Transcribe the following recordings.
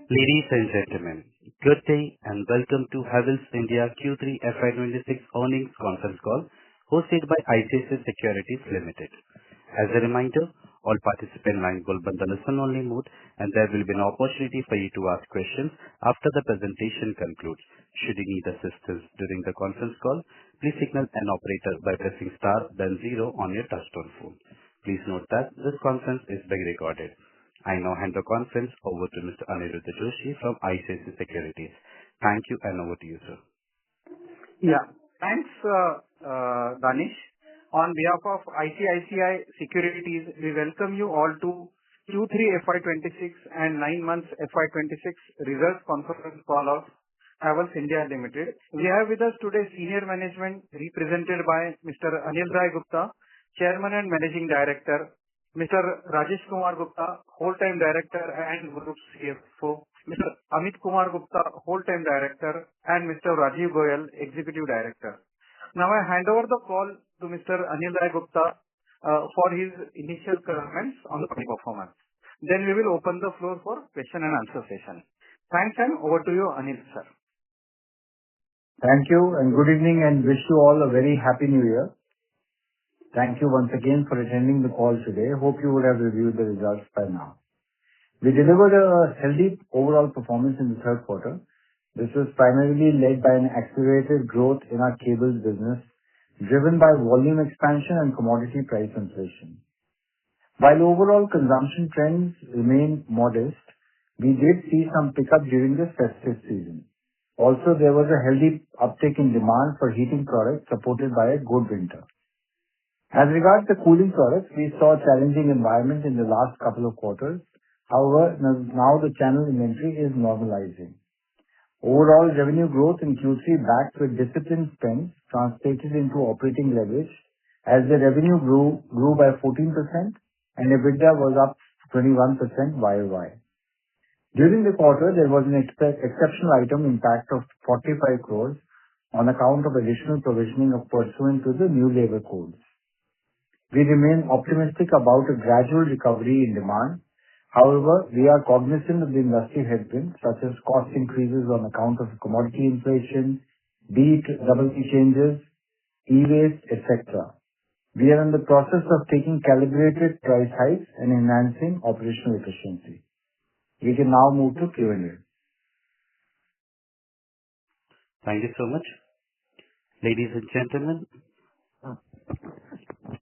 Ladies and gentlemen, good day and welcome to Havells India Q3 FY2026 earnings conference call hosted by ICICI Securities Limited. As a reminder, all participant lines will be in the listen-only mode and there will be an opportunity for you to ask questions after the presentation concludes. Should you need assistance during the conference call, please signal an operator by pressing star then 0 on your touchtone phone. Please note that this conference is being recorded. I now hand the conference over to Mr. Aniruddha Joshi from ICICI Securities. Thank you and over to you, sir. Yeah, thanks, Danish. On behalf of ICICI Securities, we welcome you all to Q3 FY26 and 9 months FY26 results conference call of Havells India Limited. We have with us today senior management represented by Mr. Anil Rai Gupta, Chairman and Managing Director, Mr. Rajesh Kumar Gupta, Whole-Time Director and Group CFO, Mr. Amit Kumar Gupta, Whole-Time Director, and Mr. Rajiv Goyal, Executive Director. Now I hand over the call to Mr. Anil Rai Gupta for his initial comments on the performance. Then we will open the floor for question and answer session. Thanks and over to you, Anil sir. Thank you and good evening and wish you all a very happy new year. Thank you once again for attending the call today. Hope you would have reviewed the results by now. We delivered a healthy overall performance in the third quarter. This was primarily led by an accelerated growth in our cables business, driven by volume expansion and commodity price inflation. While overall consumption trends remain modest, we did see some pickup during the festive season. Also, there was a healthy uptick in demand for heating products supported by a good winter. As regards the cooling products, we saw a challenging environment in the last couple of quarters. However, now the channel inventory is normalizing. Overall revenue growth in Q3 backed with disciplined spends translated into operating leverage as the revenue grew by 14% and EBITDA was up 21% YOY. During the quarter, there was an exceptional item impact of 45 crores on account of additional provisioning of pursuant to the new labor codes. We remain optimistic about a gradual recovery in demand. However, we are cognizant of the industry headwinds such as cost increases on account of commodity inflation, BEE changes, e-waste, etc. We are in the process of taking calibrated price hikes and enhancing operational efficiency. We can now move to Q&A. Thank you so much. Ladies and gentlemen,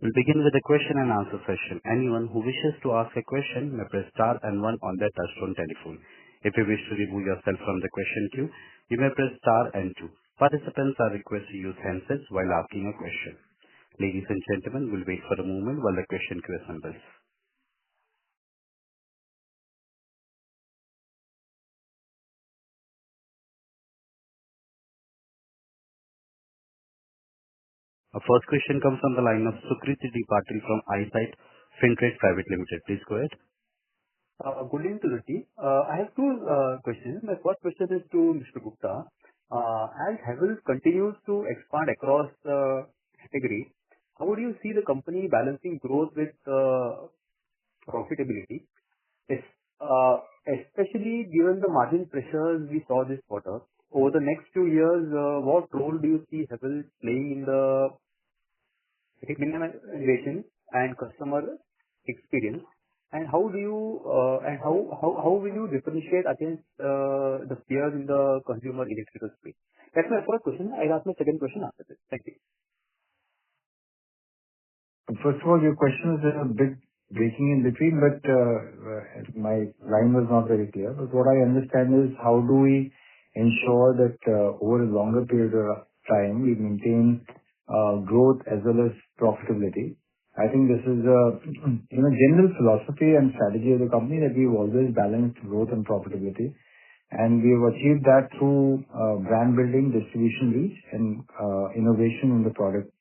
we'll begin with the question and answer session. Anyone who wishes to ask a question may press star and 1 on their touchtone telephone. If you wish to remove yourself from the question queue, you may press star and 2. Participants are requested to use handsets while asking a question. Ladies and gentlemen, we'll wait for a moment while the question queue assembles. Our first question comes from the line of Sukriti Patil from Eyesight Fintrade Private Limited. Please go ahead. Good evening to the team. I have two questions. My first question is to Mr. Gupta. As Havells continues to expand across categories, how would you see the company balancing growth with profitability? Especially given the margin pressures we saw this quarter. Over the next 2 years, what role do you see Havells playing in the minimization and customer experience, and how do you how will you differentiate against the peers in the consumer electrical space? That's my first question. I'll ask my second question after this. Thank you. First of all, your question is a bit breaking in between, but my line was not very clear. But what I understand is how do we ensure that over a longer period of time we maintain growth as well as profitability. I think this is a general philosophy and strategy of the company that we've always balanced growth and profitability, and we have achieved that through brand building, distribution reach, and innovation in the products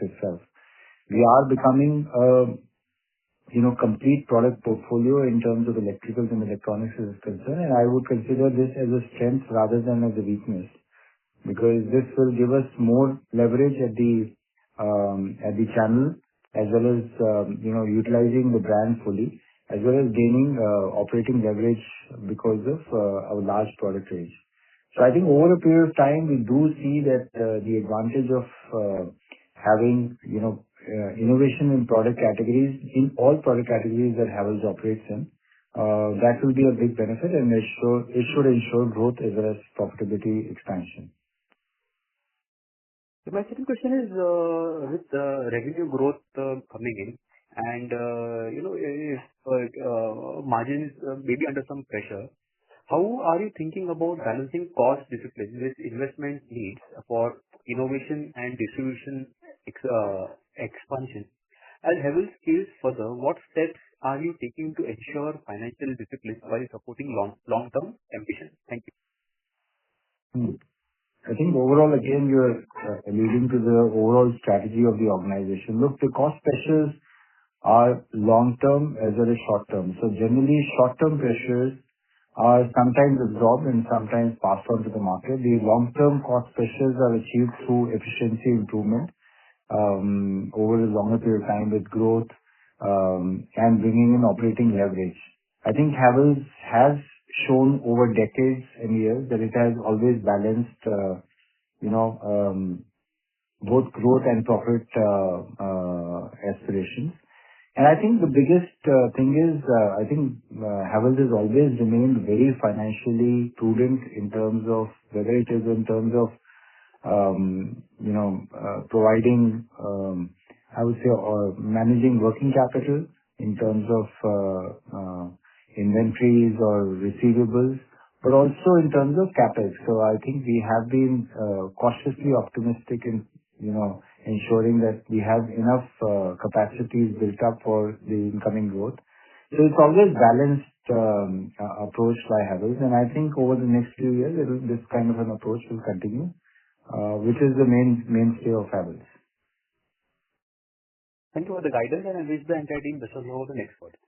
itself. We are becoming complete product portfolio in terms of electricals and electronics is concerned, and I would consider this as a strength rather than as a weakness, because this will give us more leverage at the channel as well as utilizing the brand fully as well as gaining operating leverage because of our large product range. So I think over a period of time, we do see that the advantage of having, innovation in product categories, in all product categories that Havells operates in, that will be a big benefit, and it should ensure growth as well as profitability expansion. So my second question is, with revenue growth coming in and, if margins may be under some pressure, how are you thinking about balancing cost discipline with investment needs for innovation and distribution expansion? As Havells scales further, what steps are you taking to ensure financial discipline while supporting long-term ambition? Thank you. I think overall, again, you're alluding to the overall strategy of the organization. Look, the cost pressures are long-term as well as short-term. So generally, short-term pressures are sometimes absorbed and sometimes passed on to the market. The long-term cost pressures are achieved through efficiency improvement over a longer period of time with growth and bringing in operating leverage. I think Havells has shown over decades and years that it has always balanced, both growth and profit aspirations. And I think the biggest thing is, Havells has always remained very financially prudent in terms of whether it is in terms of, providing, I would say, or managing working capital in terms of inventories or receivables, but also in terms of CapEx. So I think we have been cautiously optimistic in, ensuring that we have enough capacities built up for the incoming growth. So it's always balanced approach by Havells, and I think over the next few years, this kind of an approach will continue, which is the mainstay of Havells. Thank you for the guidance, and I wish the entire team best of luck over the next quarter.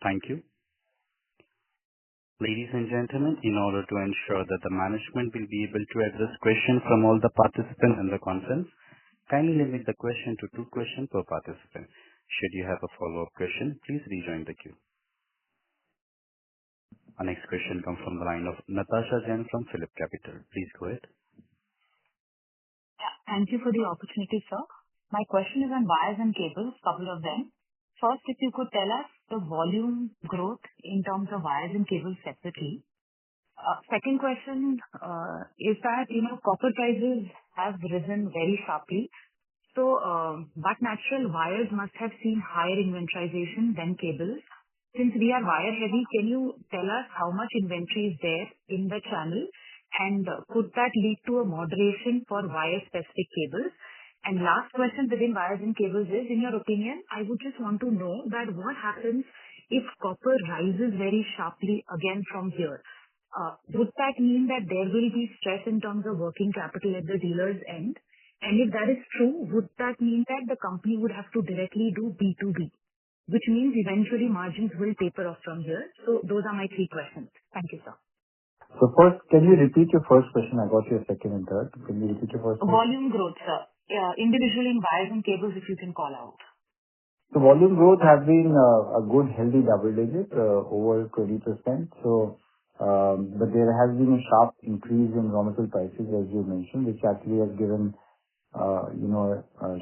Thank you. Ladies and gentlemen, in order to ensure that the management will be able to address questions from all the participants in the conference, kindly limit the question to 2 questions per participant. Should you have a follow-up question, please rejoin the queue. Our next question comes from the line of Natasha Jain from Phillip Capital. Please go ahead. Yeah, thank you for the opportunity, sir. My question is on wires and cables, couple of them. First, if you could tell us the volume growth in terms of wires and cables separately. Second question is that, copper prices have risen very sharply. So, but natural wires must have seen higher inventorization than cables. Since we are wire heavy, can you tell us how much inventory is there in the channel? And could that lead to a moderation for wire-specific cables? And last question within wires and cables is, in your opinion, I would just want to know that what happens if copper rises very sharply again from here? Would that mean that there will be stress in terms of working capital at the dealer's end? And if that is true, would that mean that the company would have to directly do B2B, which means eventually margins will taper off from here? So those are my 3 questions. Thank you, sir. So first, can you repeat your first question? I got your second and third. Can you repeat your first question? Volume growth, sir. Individually in wires and cables, if you can call out. The volume growth has been a good, healthy double digit, over 20%. So, but there has been a sharp increase in raw material prices, as you mentioned, which actually has given, a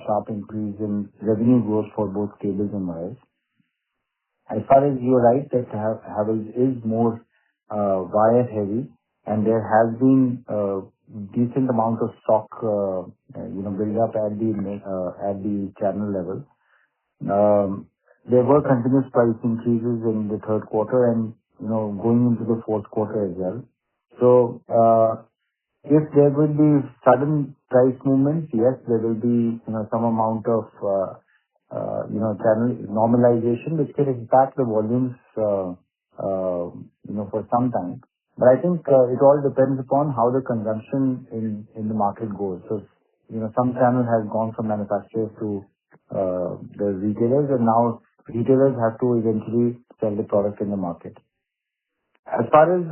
sharp increase in revenue growth for both cables and wires. As far as you're right, that Havells is more wire heavy, and there has been decent amount of stock, build up at the channel level. There were continuous price increases in the third quarter and, going into the fourth quarter as well. So, if there will be sudden price movements, yes, there will be, some amount of, channel normalization, which can impact the volumes, for some time. But I think it all depends upon how the consumption in the market goes. So, some channel has gone from manufacturers to the retailers, and now retailers have to eventually sell the product in the market. As far as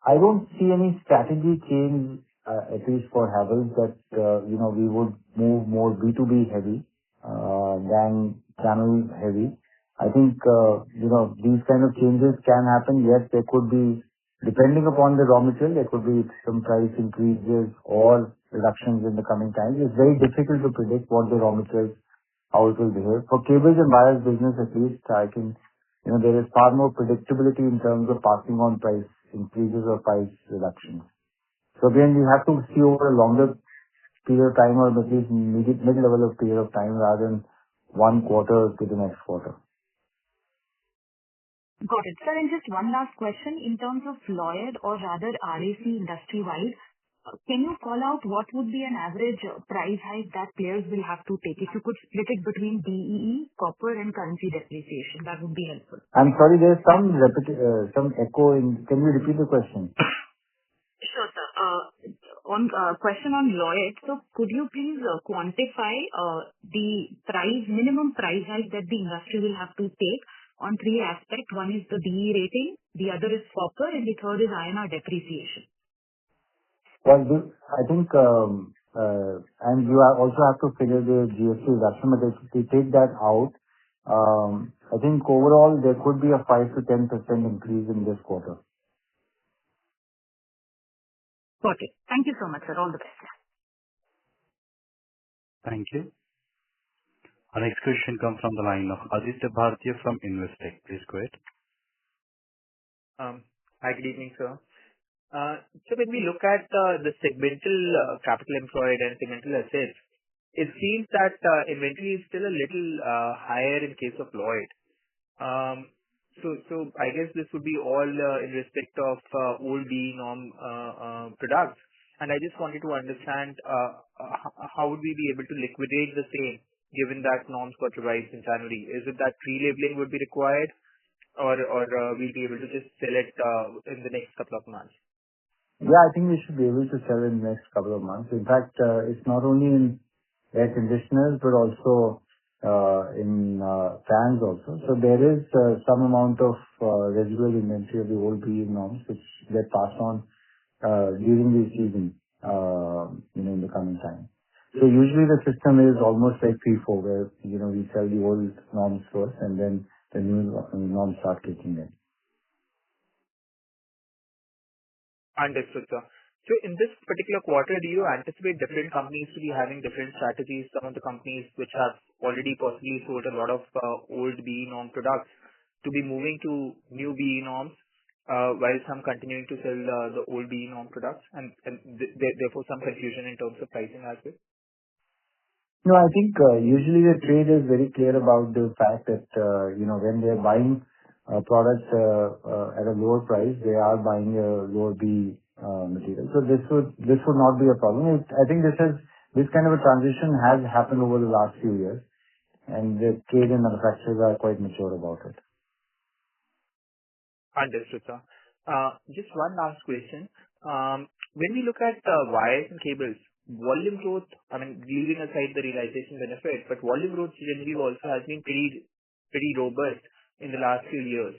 I don't see any strategy change, at least for Havells, that, we would move more B2B heavy than channel heavy. I think, these kind of changes can happen. Yes, there could be, depending upon the raw material, there could be some price increases or reductions in the coming times. It's very difficult to predict what the raw materials, how it will behave. For cables and wires business, at least, I think, there is far more predictability in terms of passing on price increases or price reductions. So again, we have to see over a longer period of time or at least mid-level of period of time rather than one quarter to the next quarter. Got it. Sir, and just one last question. In terms of Lloyd or rather RAC industry-wide, can you call out what would be an average price hike that players will have to take? If you could split it between BEE, copper, and currency depreciation, that would be helpful. I'm sorry, there's some echo in. Can you repeat the question? Sure, sir. On question on Lloyd, so could you please quantify the minimum price hike that the industry will have to take on three aspects? One is the BE rating, the other is copper, and the third is INR depreciation. Well, I think, and you also have to figure the GST reduction, but if we take that out, I think overall there could be a 5 to 10% increase in this quarter. Got it. Thank you so much, sir. All the best. Thank you. Our next question comes from the line of Aditya Bhartiya from Investec. Please go ahead. Hi, good evening, sir. So when we look at the segmental capital employed and segmental assets, it seems that inventory is still a little higher in case of Lloyd. So I guess this would be all in respect of old BE norm products. And I just wanted to understand how would we be able to liquidate the same given that norms got revised in January? Is it that relabeling would be required or we'll be able to just sell it in the next couple of months? Yeah, I think we should be able to sell in the next couple of months. In fact, it's not only in air conditioners, but also in fans also. So there is some amount of residual inventory of the old BE norms which get passed on during the season, in the coming time. So usually the system is almost like FIFO, where, we sell the old norms first and then the new norms start kicking in. Understood, sir. So in this particular quarter, do you anticipate different companies to be having different strategies? Some of the companies which have already possibly sold a lot of old BE norm products to be moving to new BE norms, while some continuing to sell the old BE norm products, and therefore some confusion in terms of pricing as well? No, I think usually the trade is very clear about the fact that, when they're buying products at a lower price, they are buying a lower BE material. So this would not be a problem. I think this kind of a transition has happened over the last few years, and the trade and manufacturers are quite mature about it. Understood, sir. Just one last question. When we look at wires and cables, volume growth, I mean, leaving aside the realization benefit, but volume growth generally also has been pretty robust in the last few years.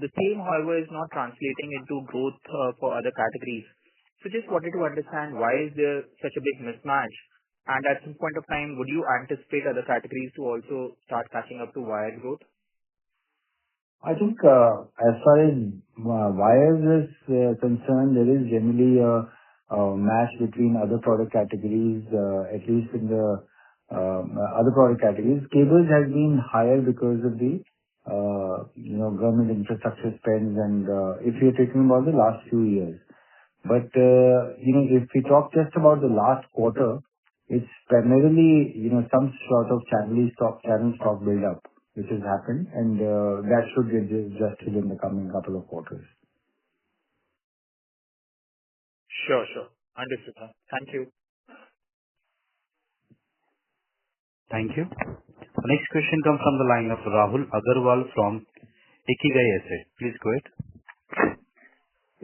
The same, however, is not translating into growth for other categories. So just wanted to understand why is there such a big mismatch? And at some point of time, would you anticipate other categories to also start catching up to wire growth? I think as far as wires is concerned, there is generally a match between other product categories, at least in the other product categories. Cables has been higher because of the government infrastructure spends and if you're talking about the last few years. But if we talk just about the last quarter, it's primarily some sort of channel stock build up which has happened, and that should get adjusted in the coming couple of quarters. Sure. Understood, sir. Thank you. Thank you. The next question comes from the line of Rahul Agarwal from Ikigai Asset. Please go ahead.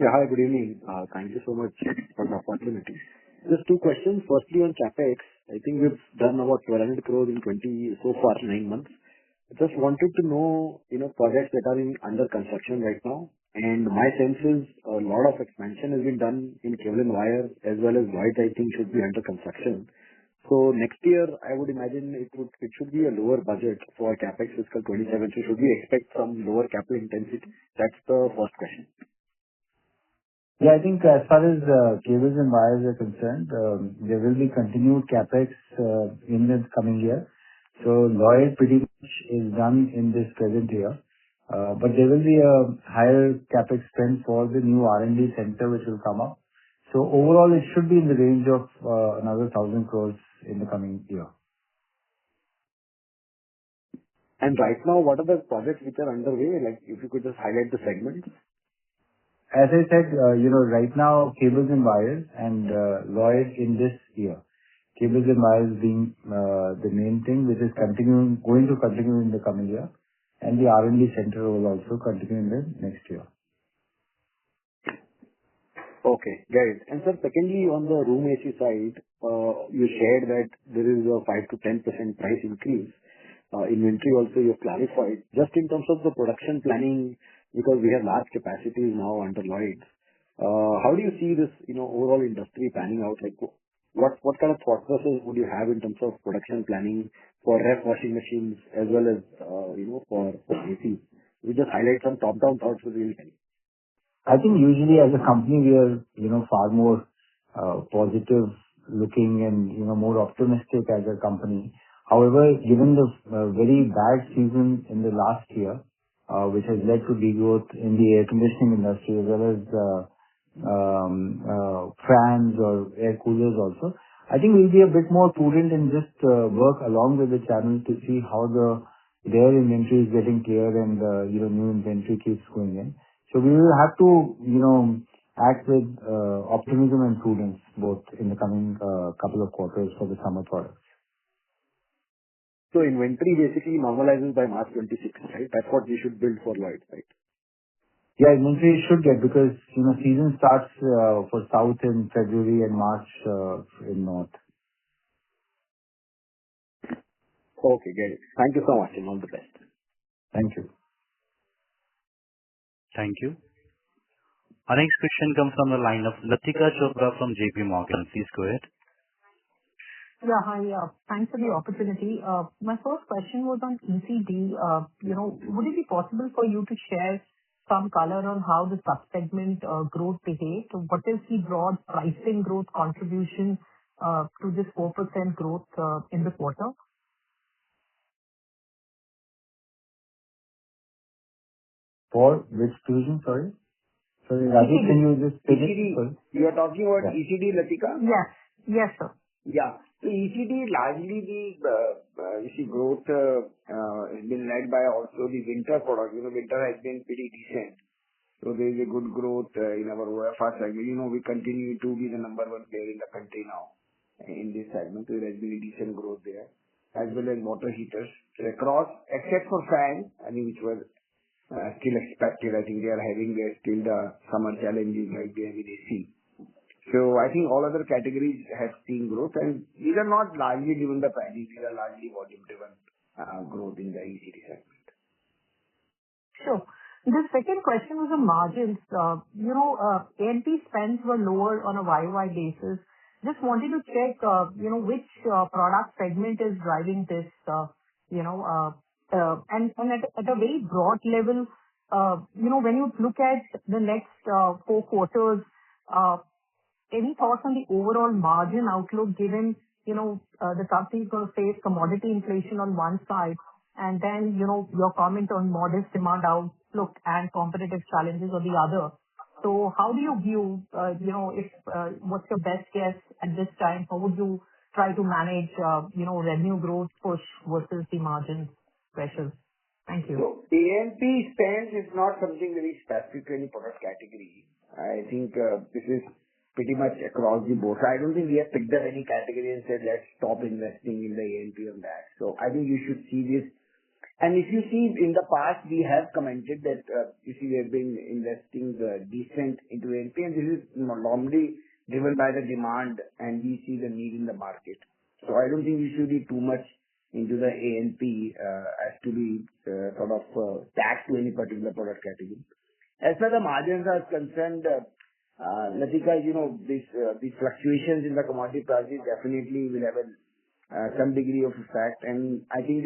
Yeah, hi, good evening. Thank you so much for the opportunity. Just two questions. Firstly, on CapEx, I think we've done about 1,200 crores in so far 9 months. Just wanted to know, projects that are under construction right now. And my sense is a lot of expansion has been done in cable and wire as well as Lloyd, I think, should be under construction. So next year, I would imagine it should be a lower budget for CapEx fiscal 27. So should we expect some lower capital intensity? That's the first question. Yeah, I think as far as cables and wires are concerned, there will be continued CapEx in the coming year. So Lloyd pretty much is done in this present year. But there will be a higher CapEx spend for the new R&D center which will come up. So overall, it should be in the range of another 1,000 crores in the coming year. And right now, what are the projects which are underway? Like, if you could just highlight the segments. As I said, right now, cables and wires and Lloyd in this year. Cables and wires being the main thing, which is going to continue in the coming year, and the R&D center will also continue in the next year. Okay, great. And sir, secondly, on the room AC side, you shared that there is a 5 to 10% price increase. Inventory also you have clarified. Just in terms of the production planning, because we have large capacities now under Lloyd, how do you see this, overall industry panning out? Like, what kind of thought process would you have in terms of production planning for ref washing machines as well as, for AC? We just highlight some top-down thoughts with really help. I think usually as a company, we are, far more positive looking and, more optimistic as a company. However, given the very bad season in the last year, which has led to degrowth in the air conditioning industry as well as fans or air coolers also, I think we'll be a bit more prudent and just work along with the channel to see how their inventory is getting cleared and new inventory keeps going in. So we will have to act with optimism and prudence both in the coming couple of quarters for the summer products. So inventory basically normalizes by March 26, right? That's what we should build for Lloyd, right? Yeah, inventory should get, because season starts for South in February and March in North. Okay, get it. Thank you so much and all the best. Thank you. Thank you. Our next question comes from the line of Latika Chopra from JP Morgan. Please go ahead. Yeah, hi. Thanks for the opportunity. My first question was on ECD. Would it be possible for you to share some color on how the sub-segment growth behaved? What is the broad pricing growth contribution to this 4% growth in the quarter? For which division, sorry? Sorry, Rajesh, can you just say it? ECD. You are talking about ECD, Latika? Yes. Yes, sir. Yeah. So ECD, largely the growth has been led by also the winter product. Winter has been pretty decent. So there is a good growth in our OFR segment. We continue to be the number one player in the country now in this segment. So there has been a decent growth there, as well as water heaters. So across, except for fans, I think which were still expected. I think they are having still the summer challenges like they have in AC. So I think all other categories have seen growth, and these are not largely driven by pricing. These are largely volume-driven growth in the ECD segment. Sure. The second question was on margins. A&P spends were lower on a YOY basis. Just wanted to check, which product segment is driving this, and at a very broad level, when you look at the next 4 quarters, any thoughts on the overall margin outlook given, the company is going to face commodity inflation on one side, and then, your comment on modest demand outlook and competitive challenges on the other. So how do you view, what's your best guess at this time? How would you try to manage, revenue growth push versus the margin pressures? Thank you. So A&P spend is not something very specific to any product category. I think this is pretty much across the board. So I don't think we have picked up any category and said, let's stop investing in the A&P on that. So I think you should see this. And if you see in the past, we have commented that, we have been investing decent into A&P, and this is normally driven by the demand, and we see the need in the market. So I don't think we should be too much into the A&P as to be sort of taxed to any particular product category. As far as the margins are concerned, Latika, these fluctuations in the commodity prices definitely will have some degree of effect, and I think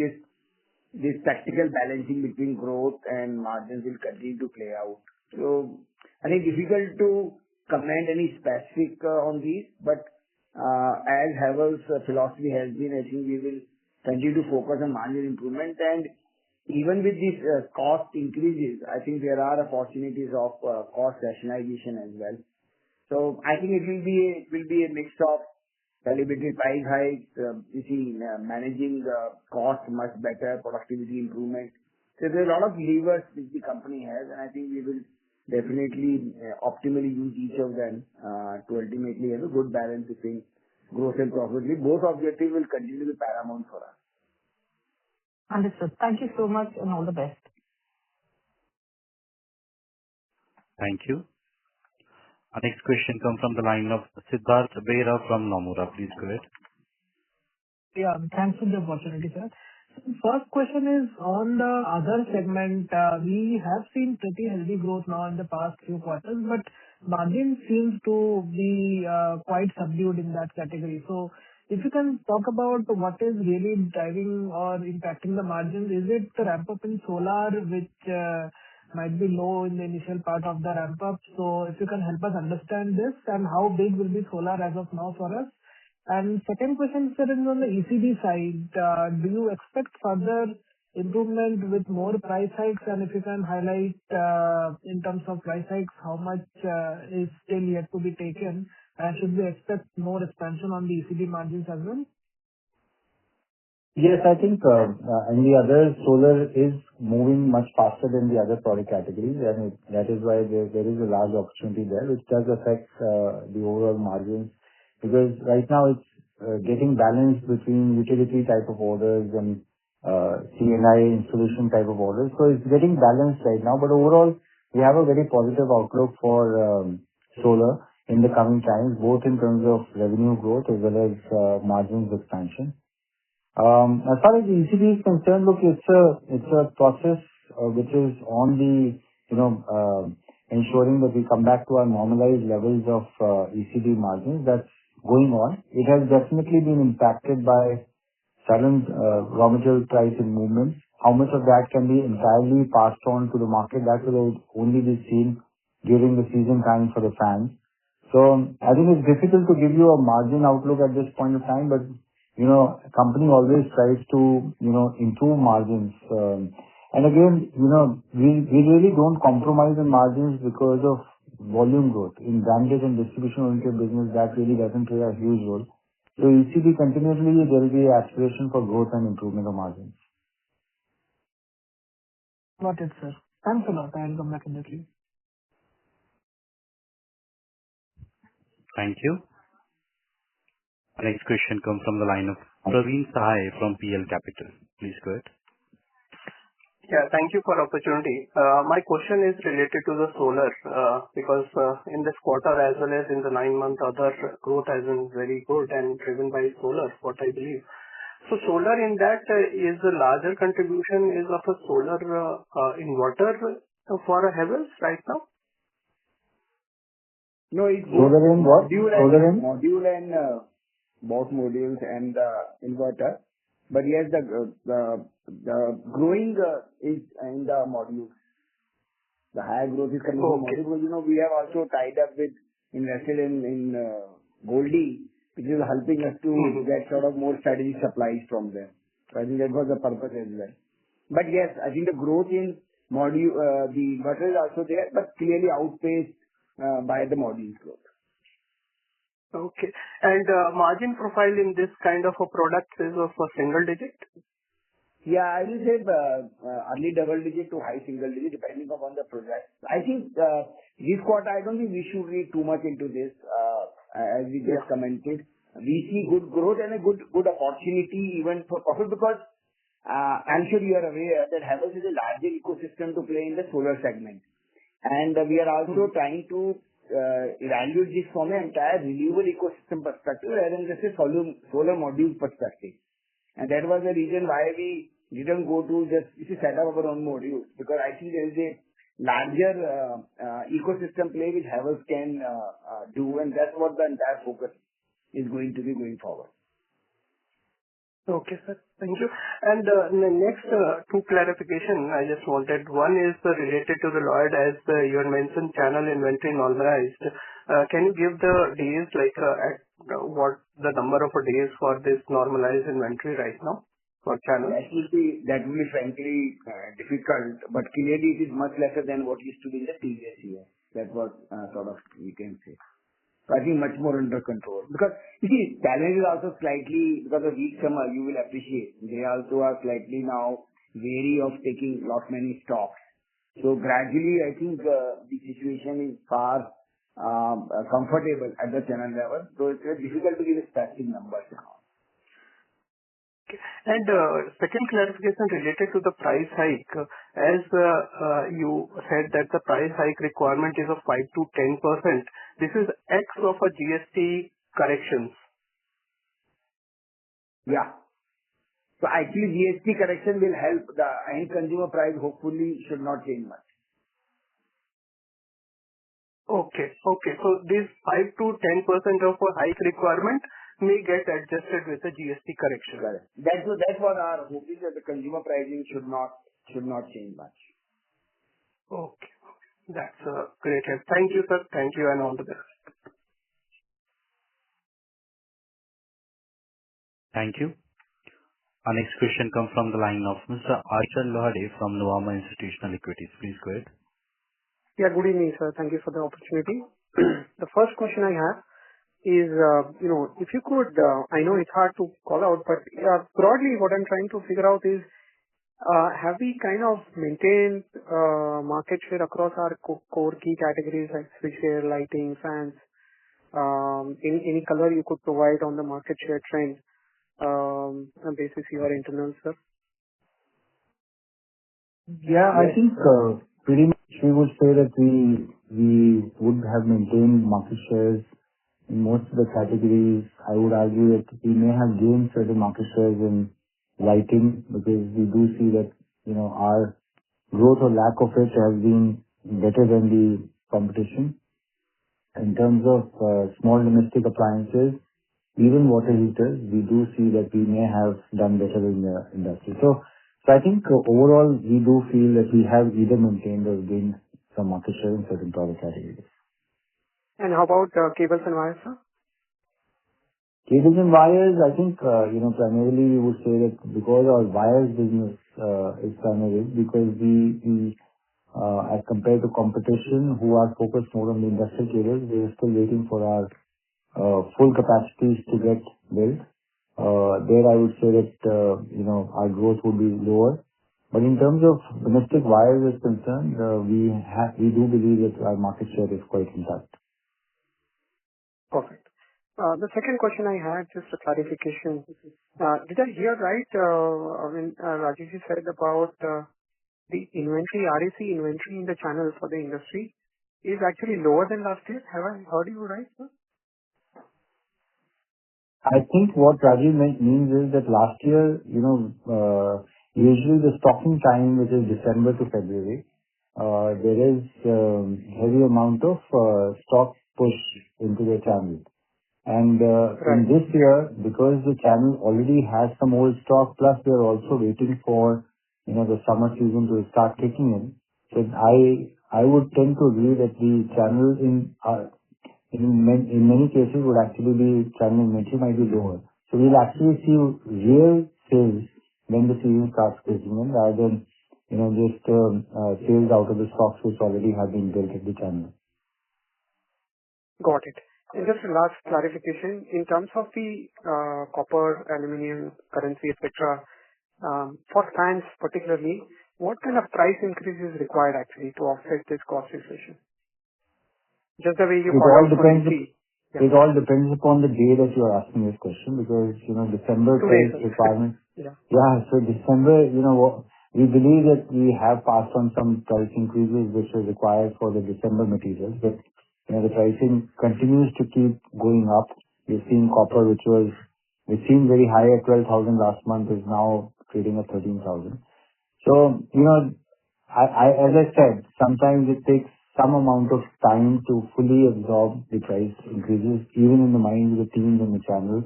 this tactical balancing between growth and margins will continue to play out. So I think difficult to comment any specific on these, but as Havells' philosophy has been, I think we will continue to focus on margin improvement. And even with these cost increases, I think there are opportunities of cost rationalization as well. So I think it will be a mix of calibrated price hikes, managing the cost much better, productivity improvement. So there are a lot of levers which the company has, and I think we will definitely optimally use each of them to ultimately have a good balance between growth and profitability. Both objectives will continue to be paramount for us. Understood. Thank you so much and all the best. Thank you. Our next question comes from the line of Siddharth Behera from Nomura. Please go ahead. Yeah, thanks for the opportunity, sir. First question is on the other segment. We have seen pretty healthy growth now in the past few quarters, but margin seems to be quite subdued in that category. So if you can talk about what is really driving or impacting the margins, is it the ramp-up in solar, which might be low in the initial part of the ramp-up? So if you can help us understand this, and how big will be solar as of now for us? And second question, sir, is on the ECD side. Do you expect further improvement with more price hikes? And if you can highlight in terms of price hikes, how much is still yet to be taken? And should we expect more expansion on the ECD margins as well? Yes, I think and the other solar is moving much faster than the other product categories, and that is why there is a large opportunity there, which does affect the overall margins. Because right now it's getting balanced between utility type of orders and C&I installation type of orders. So it's getting balanced right now. But overall, we have a very positive outlook for solar in the coming times, both in terms of revenue growth as well as margins expansion. As far as the ECD is concerned, look, it's a process which is on the ensuring that we come back to our normalized levels of ECD margins. That's going on. It has definitely been impacted by sudden raw material price movements. How much of that can be entirely passed on to the market, that will only be seen during the season time for the fans. So I think it's difficult to give you a margin outlook at this point of time, but company always tries to improve margins. And again, we really don't compromise on margins because of volume growth. In branded and distribution-oriented business, that really doesn't play a huge role. So ECD continuously, there will be aspiration for growth and improvement of margins. Got it, sir. Thanks a lot. I'll come back in the queue. Thank you. Our next question comes from the line of Praveen Sahay from PL Capital. Please go ahead. Yeah, thank you for the opportunity. My question is related to the solar, because in this quarter as well as in the 9-month, other growth has been very good and driven by solar, what I believe. So solar in that is a larger contribution is of a solar inverter for a Havells right now? No, it's solar in what? Module and both modules and inverter. But yes, the growing is in the modules. The higher growth is coming from modules. Because, we have also tied up with invested in Goldie, which is helping us to get sort of more strategic supplies from them. So I think that was the purpose as well. But yes, I think the growth in module, the inverter is also there, but clearly outpaced by the modules growth. Okay. And margin profile in this kind of a product is of a single digit? Yeah, I will say early double digit to high single digit, depending upon the project. I think this quarter, I don't think we should read too much into this. As we just commented, we see good growth and a good opportunity even for profit, because I'm sure you are aware that Havells is a larger ecosystem to play in the solar segment. And we are also trying to evaluate this from an entire renewable ecosystem perspective rather than just a solar module perspective. And that was the reason why we didn't go to just set up our own modules, because I think there is a larger ecosystem play which Havells can do, and that's what the entire focus is going to be going forward. Okay, sir. Thank you. And the next two clarification I just wanted. One is related to the Lloyd, as you had mentioned, channel inventory normalized. Can you give the days, like at what the number of days for this normalized inventory right now for channel? That will be frankly difficult, but clearly it is much lesser than what used to be in the previous year. That's what sort of we can say. So I think much more under control. Because you see, challenge is also slightly, because of weak summer, you will appreciate. They also are slightly now wary of taking lot many stocks. So gradually, I think the situation is far comfortable at the channel level. So it's very difficult to give a specific numbers now. Okay. And second clarification related to the price hike. As you said that the price hike requirement is of 5 to 10%. This is X of a GST corrections. Yeah. So actually GST correction will help the end consumer price, hopefully should not change much. Okay. So this 5 to 10% of a hike requirement may get adjusted with the GST correction. Correct. That's what our hope is, that the consumer pricing should not change much. Okay. That's great help. Thank you, sir. Thank you, and all the best. Thank you. Our next question comes from the line of Mr. Archal Lohade from Nuvama Institutional Equities. Please go ahead. Yeah, good evening, sir. Thank you for the opportunity. The first question I have is, if you could, I know it's hard to call out, but broadly what I'm trying to figure out is, have we kind of maintained market share across our core key categories like switchgear, lighting, fans? Any color you could provide on the market share trend basis your internal, sir? Yeah, I think pretty much we would say that we would have maintained market shares in most of the categories. I would argue that we may have gained certain market shares in lighting, because we do see that, our growth or lack of it has been better than the competition. In terms of small domestic appliances, even water heaters, we do see that we may have done better in the industry. So I think overall we do feel that we have either maintained or gained some market share in certain product categories. And how about cables and wires, sir? Cables and wires, I think, primarily we would say that because our wires business is primarily because we as compared to competition who are focused more on the industrial cables, we are still waiting for our full capacities to get built. There I would say that, our growth would be lower. But in terms of domestic wires is concerned, we do believe that our market share is quite intact. Perfect. The second question I had, just a clarification. Did I hear right when Rajesh said about the inventory, RAC inventory in the channel for the industry is actually lower than last year? Have I heard you right, sir? I think what Rajesh means is that last year, usually the stocking time, which is December to February, there is heavy amount of stock push into the channel. And in this year, because the channel already has some old stock, plus we are also waiting for, the summer season to start kicking in. So I would tend to agree that the channel in many cases would actually be channel inventory might be lower. So we'll actually see real sales when the season starts kicking in, rather than, just sales out of the stocks which already have been built at the channel. Got it. And just a last clarification, in terms of the copper, aluminum, currency, etc., for fans particularly, what kind of price increase is required actually to offset this cost inflation? Just the way you It all depends upon the day that you are asking this question, because, December price requirement. Yeah. So December, we believe that we have passed on some price increases which are required for the December materials, but the pricing continues to keep going up. We've seen copper, which was which seemed very high at 12,000 last month, is now trading at 13,000. So, as I said, sometimes it takes some amount of time to fully absorb the price increases, even in the minds of the teams and the channel,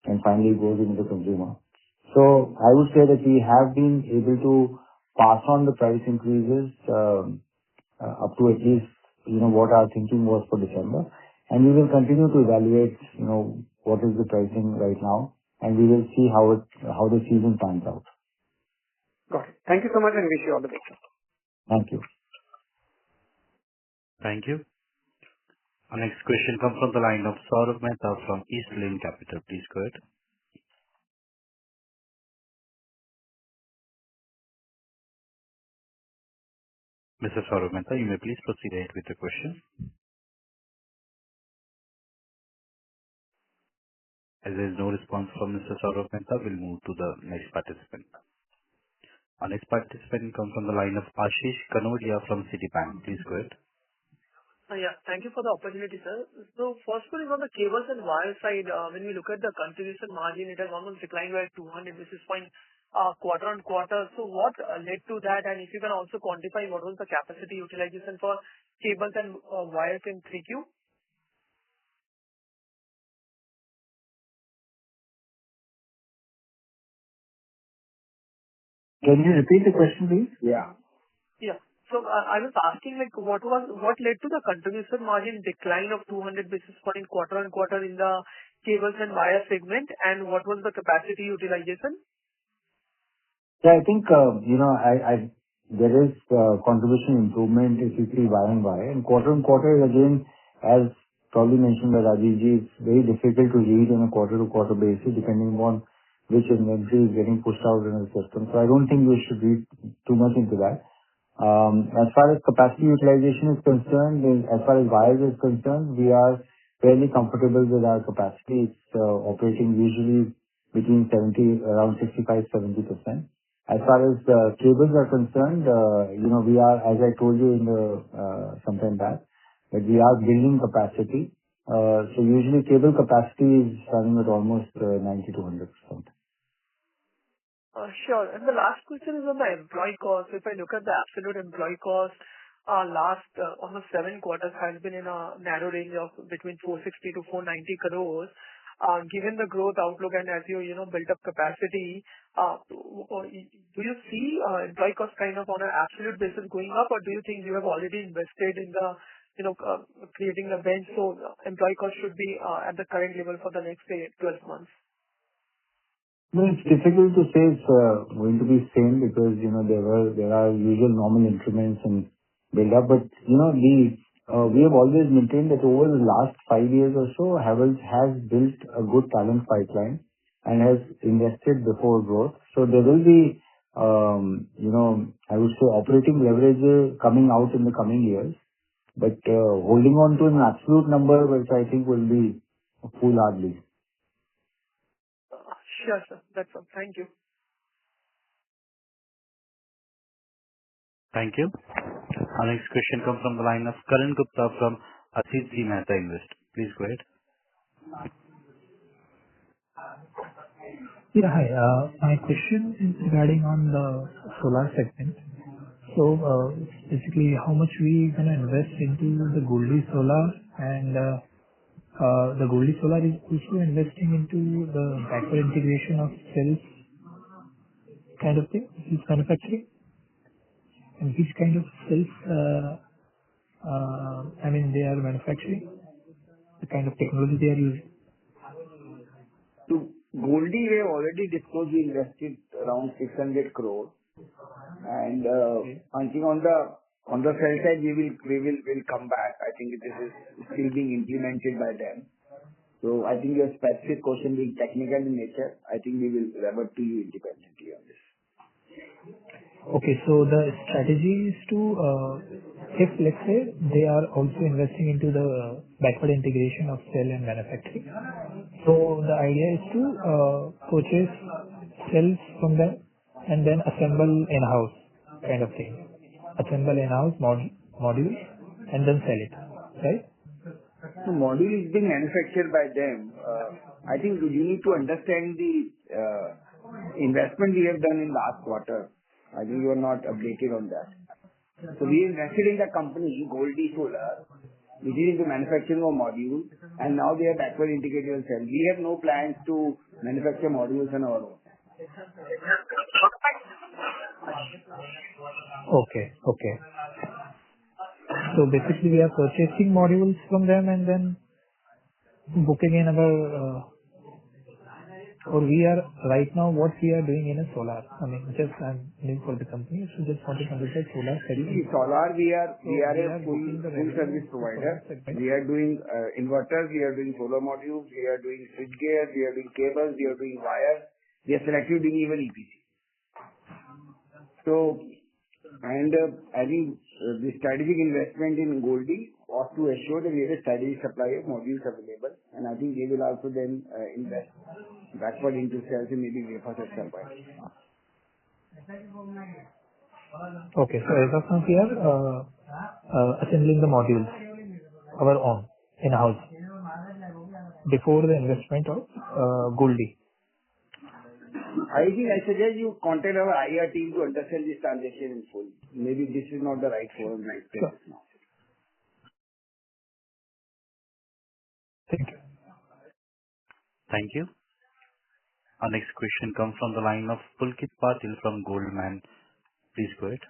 and finally goes into the consumer. So I would say that we have been able to pass on the price increases up to at least, what our thinking was for December. And we will continue to evaluate, what is the pricing right now, and we will see how the season pans out. Got it. Thank you so much and wish you all the best. Thank you. Thank you. Our next question comes from the line of Saurabh Mehta from East Lane Capital. Please go ahead. Mr. Saurabh Mehta, you may please proceed ahead with the question. As there is no response from Mr. Saurabh Mehta, we'll move to the next participant. Our next participant comes from the line of Ashish Kanodia from Citibank. Please go ahead. Yeah, thank you for the opportunity, sir. So first one is on the cables and wire side. When we look at the contribution margin, it has almost declined by 200 basis points quarter on quarter. So what led to that? And if you can also quantify what was the capacity utilization for cables and wires in 3Q? Can you repeat the question, please? Yeah. Yeah. So I was asking, what led to the contribution margin decline of 200 basis point quarter on quarter in the cables and wire segment, and what was the capacity utilization? Yeah, I think, there is contribution improvement if you see Y and Y. And quarter on quarter, again, as probably mentioned by Rajivji, it's very difficult to read on a quarter-to-quarter basis depending on which inventory is getting pushed out in the system. So I don't think we should read too much into that. As far as capacity utilization is concerned, as far as wires is concerned, we are fairly comfortable with our capacity. It's operating usually between around 65-70%. As far as the cables are concerned, we are, as I told you some time back, that we are building capacity. So usually cable capacity is running at almost 90-100%. Sure. And the last question is on the employee cost. If I look at the absolute employee cost, last almost 7 quarters has been in a narrow range of between 460 to 490 crores. Given the growth outlook and as you built up capacity, do you see employee cost kind of on an absolute basis going up, or do you think you have already invested in the creating a bench so employee cost should be at the current level for the next 12 months? Well, it's difficult to say it's going to be same because, there are usual normal increments and build up. But, we have always maintained that over the last 5 years or so, Havells has built a good talent pipeline and has invested before growth. So there will be, I would say operating leverage coming out in the coming years. But holding on to an absolute number, which I think will be foolhardy. Sure, sir. That's all. Thank you. Thank you. Our next question comes from the line of Karan Gupta from Asit C. Mehta Invest. Please go ahead. Yeah, hi. My question is regarding on the solar segment. So basically, how much we gonna invest into the Goldie Solar, and the Goldie Solar is also investing into the backward integration of cells kind of thing, is manufacturing, and which kind of cells they are manufacturing, the kind of technology they are using. So Goldie, we have already disclosed we invested around 600 crore. And I think on the cell side, we will come back. I think this is still being implemented by them. So I think your specific question being technical in nature, I think we will revert to you independently on this. Okay, so the strategy is to, if let's say they are also investing into the backward integration of cell and manufacturing, so the idea is to purchase cells from them and then assemble in-house kind of thing. Assemble in-house module and then sell it, right? The module is being manufactured by them. I think you need to understand the investment we have done in last quarter. I think you are not updated on that. So we invested in the company, Goldie Solar, which is into manufacturing of modules, and now they are backward integrated cell. We have no plans to manufacture modules on our own. Okay. So basically, we are purchasing modules from them and then booking in our, or we are right now what we are doing in a solar. I mean, just I'm new for the company, so just wanted to understand solar segment. Solar, we are a full service provider. We are doing inverters, we are doing solar modules, we are doing switchgear, we are doing cables, we are doing wires. We are selectively doing even EPC. So, and I think the strategic investment in Goldie was to assure that we have a strategic supply of modules available, and I think they will also then invest backward into cells and maybe wafer cell turbines. Okay, so as of now we are assembling the modules our own in-house before the investment of Goldie. I think I suggest you contact our IR team to understand this transaction in full. Maybe this is not the right forum right now. Thank you. Thank you. Our next question comes from the line of Pulkit Patil from Goldman. Please go ahead.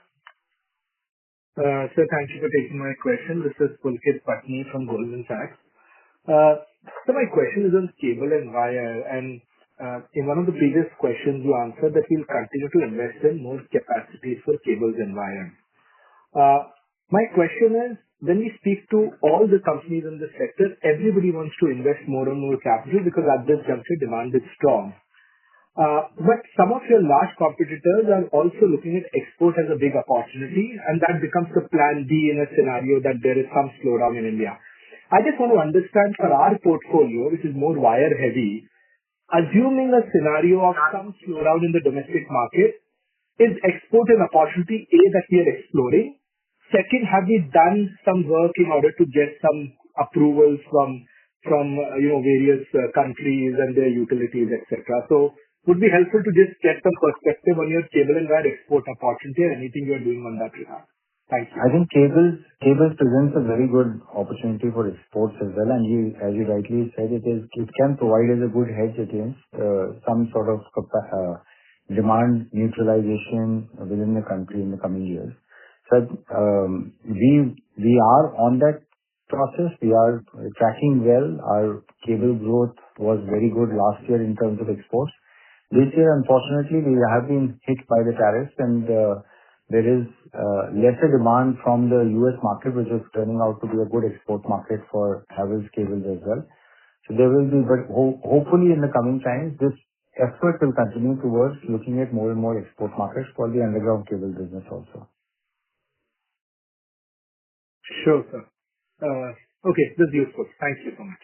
Sir, thank you for taking my question. This is Pulkit Patil from Goldman Sachs. So my question is on cable and wire, and in one of the previous questions you answered that we'll continue to invest in more capacities for cables and wires. My question is, when we speak to all the companies in the sector, everybody wants to invest more and more capital because at this juncture demand is strong. But some of your large competitors are also looking at export as a big opportunity, and that becomes the plan B in a scenario that there is some slowdown in India. I just want to understand for our portfolio, which is more wire heavy, assuming a scenario of some slowdown in the domestic market, is export an opportunity A that we are exploring? Second, have we done some work in order to get some approvals from various countries and their utilities, etc.? So would be helpful to just get some perspective on your cable and wire export opportunity and anything you are doing on that regard. Thank you. I think cables presents a very good opportunity for exports as well, and as you rightly said, it can provide us a good hedge against some sort of demand neutralization within the country in the coming years. So we are on that process. We are tracking well. Our cable growth was very good last year in terms of exports. This year, unfortunately, we have been hit by the tariffs, and there is lesser demand from the US market, which is turning out to be a good export market for Havells cables as well. So there will be, but hopefully in the coming times, this effort will continue towards looking at more and more export markets for the underground cable business also. Sure, sir. Okay, this is useful. Thank you so much.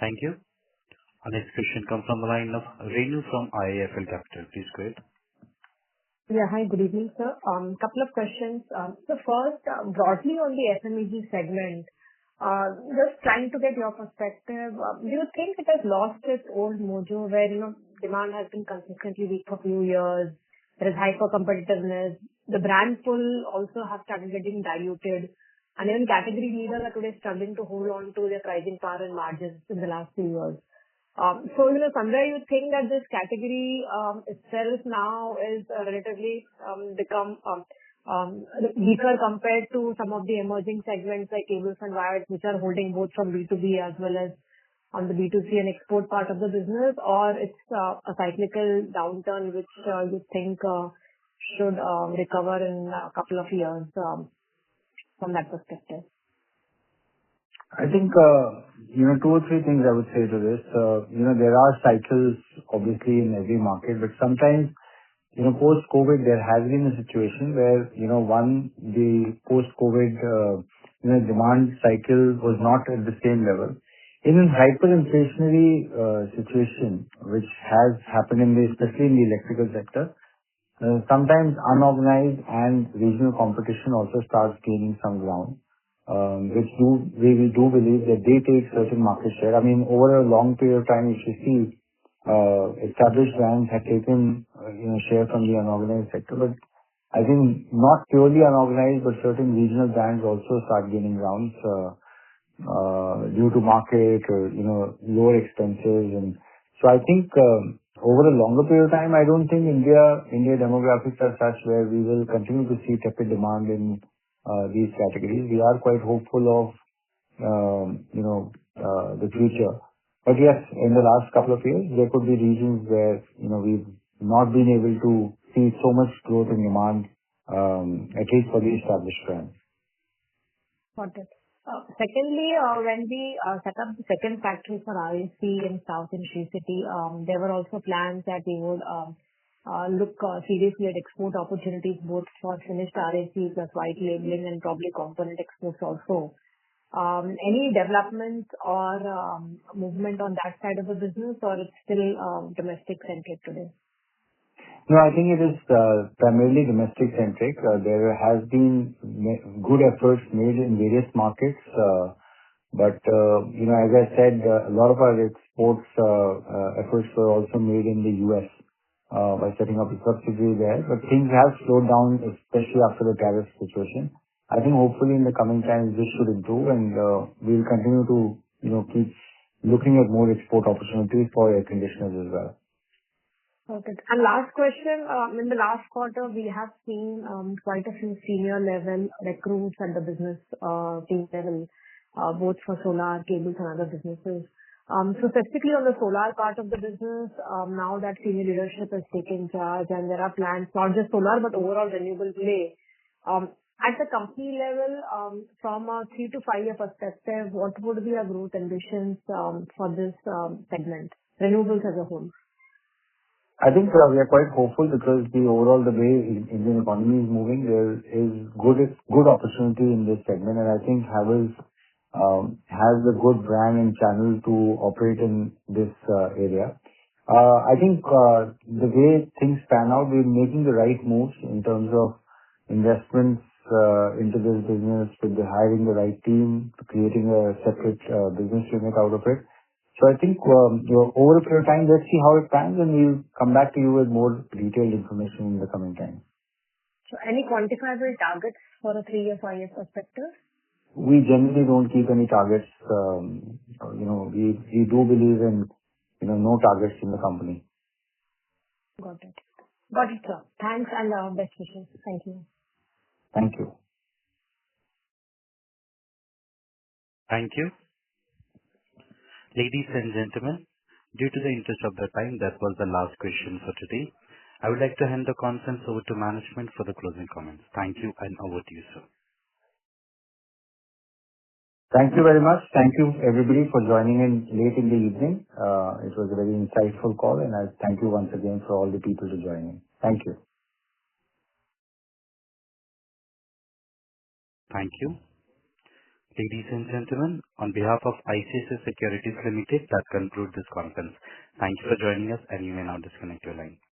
Thank you. Our next question comes from the line of Renu from IIFL Capital. Please go ahead. Yeah, hi, good evening, sir. Couple of questions. So first, broadly on the FMEG segment, just trying to get your perspective. Do you think it has lost its old mojo where, demand has been consistently weak for a few years? There is hyper competitiveness. The brand pull also has started getting diluted. And even category leaders are today struggling to hold on to their pricing power and margins in the last few years. So, somewhere you think that this category itself now is relatively become weaker compared to some of the emerging segments like cables and wires, which are holding both from B2B as well as on the B2C and export part of the business, or it's a cyclical downturn which you think should recover in a couple of years from that perspective? I think, 2 or 3 things I would say to this. There are cycles obviously in every market, but sometimes, post-COVID, there has been a situation where, the post-COVID, demand cycle was not at the same level. In a hyperinflationary situation, which has happened especially in the electrical sector, sometimes unorganized and regional competition also starts gaining some ground. we do believe that they take certain market share. I mean, over a long period of time, if you see, established brands have taken, share from the unorganized sector, but I think not purely unorganized, but certain regional brands also start gaining grounds, due to market or, lower expenses. And so I think, over a longer period of time, I don't think India demographics are such where we will continue to see tepid demand in these categories. We are quite hopeful of, the future. But yes, in the last couple of years, there could be regions where, we've not been able to see so much growth in demand, at least for the established brands. Got it. Secondly, when we set up the second factory for RAC in South in Sri City, there were also plans that we would look seriously at export opportunities both for finished RAC plus white labeling and probably component exports also. Any developments or movement on that side of the business, or it's still domestic centric today? No, I think it is primarily domestic centric. There has been good efforts made in various markets, but as I said, a lot of our exports efforts were also made in the US by setting up a subsidiary there. But things have slowed down, especially after the tariff situation. I think hopefully in the coming times this should improve, and we'll continue to keep looking at more export opportunities for air conditioners as well. Okay. And last question, in the last quarter, we have seen quite a few senior level recruits at the business team level, both for solar, cables and other businesses. So specifically on the solar part of the business, now that senior leadership has taken charge and there are plans, not just solar, but overall renewable play. At the company level, from a 3 to 5 year perspective, what would be our growth ambitions for this segment, renewables as a whole? I think we are quite hopeful because the way Indian economy is moving, there is good opportunity in this segment, and I think Havells has a good brand and channel to operate in this area. I think the way things pan out, we're making the right moves in terms of investments into this business, with hiring the right team, creating a separate business unit out of it. So I think over a period of time, let's see how it pans, and we'll come back to you with more detailed information in the coming time. So any quantifiable targets for a 3 year, 5 year perspective? We generally don't keep any targets. We do believe in no targets in the company. Got it. Got it, sir. Thanks and best wishes. Thank you. Thank you. Thank you. Ladies and gentlemen, due to the interest of the time, that was the last question for today. I would like to hand the conference over to management for the closing comments. Thank you, and over to you, sir. Thank you very much. Thank you, everybody, for joining in late in the evening. It was a very insightful call, and I thank you once again for all the people to join in. Thank you. Thank you. Ladies and gentlemen, on behalf of ICICI Securities Limited, that concludes this conference. Thank you for joining us, and you may now disconnect your line.